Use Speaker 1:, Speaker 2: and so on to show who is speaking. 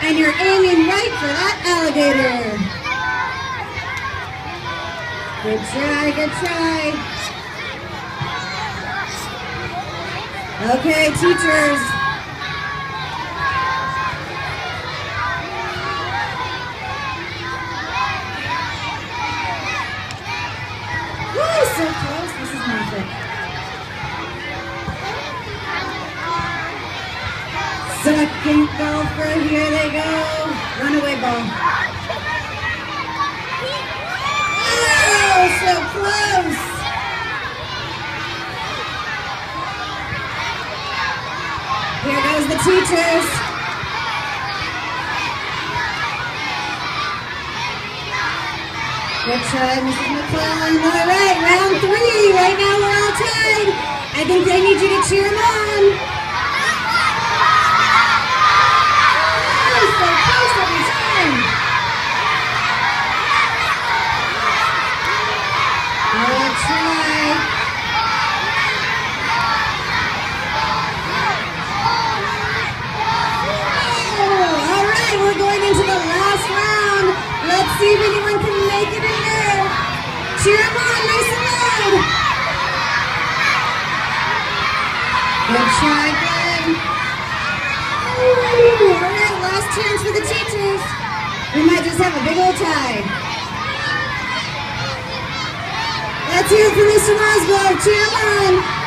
Speaker 1: and you're aiming right for that alligator. Good try, good try. Okay, teachers. Woo, so close. This is perfect. Second golfer, here they go. Runaway ball. Oh, so close. Here goes the teachers. Good try, Mrs. McClellan. All right, round 3. Right now we're all tied. I think they need you to cheer them on. Oh, so close every time. Good try. Oh, all right, we're going into the last round. Let's see if anyone can make it in there. Cheer them on, nice and loud. Good try, Glenn. Ooh, all right, last chance for the teachers. We might just have a big old tie. Let's hear it for Mr. Rosgrove. Cheer him on.